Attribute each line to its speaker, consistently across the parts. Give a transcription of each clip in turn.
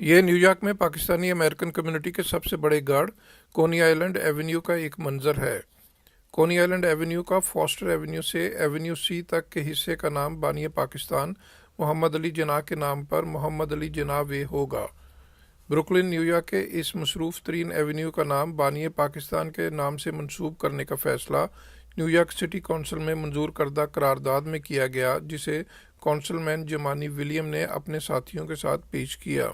Speaker 1: ये न्यूयॉर्क में Pakistani American community के सबसे बड़े गढ़ कोनी आइलैंड एवेन्यू का एक मंजर है। कोनी आइलैंड एवेन्यू का फॉस्टर एवेन्यू से एवेन्यू सी तक के हिस्से का नाम बानी पाकिस्तान मोहम्मद अली जिन्ना के नाम पर मोहम्मद अली जिन्ना वे होगा। ब्रुकलिन न्यूयॉर्क के इस मसरूफ़ तरीन एवेन्यू का नाम बानी पाकिस्तान के नाम से मंसूब करने का फ़ैसला न्यूयॉर्क सिटी कौंसिल में मंजूर करदा करारदाद में किया गया, जिसे कौंसलमैन जमानी विलियम ने अपने साथियों के साथ पेश किया।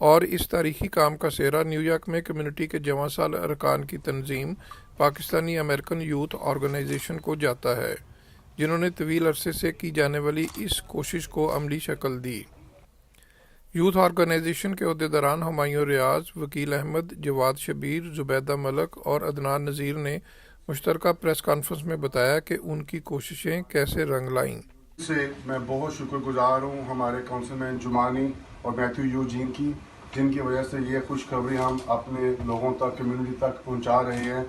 Speaker 1: और इस तारीखी काम का सेहरा न्यूयॉर्क में कम्युनिटी के जवां साल अरकान की तंजीम पाकिस्तानी अमेरिकन यूथ ऑर्गेनाइजेशन को जाता है, जिन्होंने तवील अरसे से की जाने वाली इस कोशिश को अमली शक्ल दी। यूथ ऑर्गेनाइजेशन के अहदेदारान हुमायूं रियाज, वकील अहमद, जवाद शबीर, जुबैदा मलक और अदनान नज़ीर ने मुश्तरका प्रेस कॉन्फ्रेंस में बताया कि उनकी कोशिशें कैसे रंग लाईं।
Speaker 2: से मैं बहुत शुक्रगुजार हूँ हमारे काउंसिलमैन जुमानी और मैथ्यू यूजीन की, जिनकी वजह से ये खुशखबरी हम अपने लोगों तक, कम्युनिटी तक पहुँचा रहे हैं।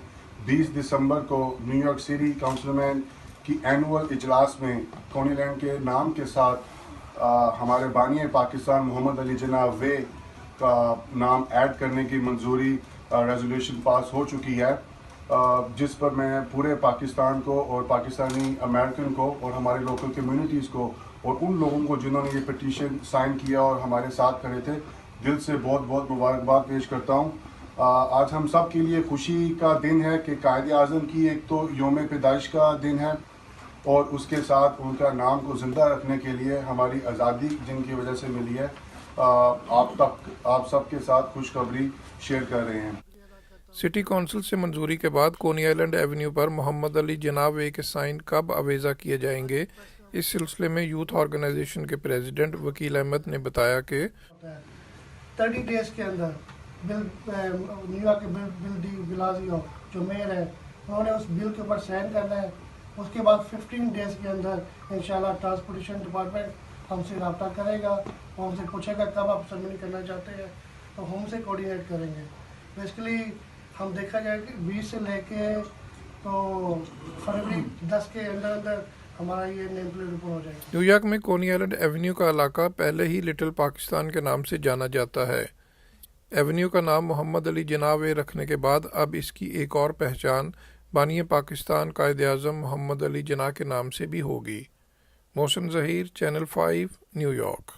Speaker 2: 20 दिसंबर को न्यूयॉर्क सिटी काउंसिलमैन की एनुअल इजलास में कोनी आइलैंड के नाम के साथ हमारे बानी पाकिस्तान मोहम्मद अली जिन्ना वे का नाम ऐड करने की मंजूरी रेजोल्यूशन पास हो चुकी है, जिस पर मैं पूरे पाकिस्तान को और पाकिस्तानी अमेरिकन को और हमारे लोकल कम्युनिटीज़ को और उन लोगों को जिन्होंने ये पिटीशन साइन किया और हमारे साथ खड़े थे, दिल से बहुत बहुत मुबारकबाद पेश करता हूँ। आज हम सब के लिए खुशी का दिन है कि कायद आज़म की एक तो यौम पैदाइश का दिन है और उसके साथ उनका नाम को ज़िंदा रखने के लिए हमारी आज़ादी जिनकी वजह से मिली है, आप सब के साथ खुशखबरी शेयर कर रहे हैं।
Speaker 1: सिटी कौंसिल से मंजूरी के बाद कोनी आइलैंड एवेन्यू पर मोहम्मद अली जिन्ना वे के साइन कब अवेजा किए जाएंगे, इस सिलसिले में यूथ ऑर्गेनाइजेशन के प्रेसिडेंट वकील अहमद ने बताया कि
Speaker 3: 30 डेज के अंदर न्यूयॉर्क के बिल डी बिलाजियो जो मेयर है, उन्होंने उस बिल के ऊपर साइन करना है। उसके बाद 15 डेज के अंदर इंशाल्लाह ट्रांसपोर्टेशन डिपार्टमेंट हमसे रब्ता करेगा और हमसे पूछेगा कब आप सबमिट करना चाहते हैं, तो हमसे कोऑर्डिनेट करेंगे। बेसिकली हम देखा जाए कि 20 से लेके तो फरवरी 10 के अंदर अंदर हमारा ये नेम प्लेट ऊपर हो जाएगा।
Speaker 1: न्यूयॉर्क में कोनी आइलैंड एवेन्यू का इलाका पहले ही लिटिल पाकिस्तान के नाम से जाना जाता है। एवेन्यू का नाम मोहम्मद अली जिन्ना वे रखने के बाद अब इसकी एक और पहचान बानी पाकिस्तान कायद आज़म मोहम्मद अली जिन्ना के नाम से भी होगी। Mohsin Zaheer, channel 5, New York.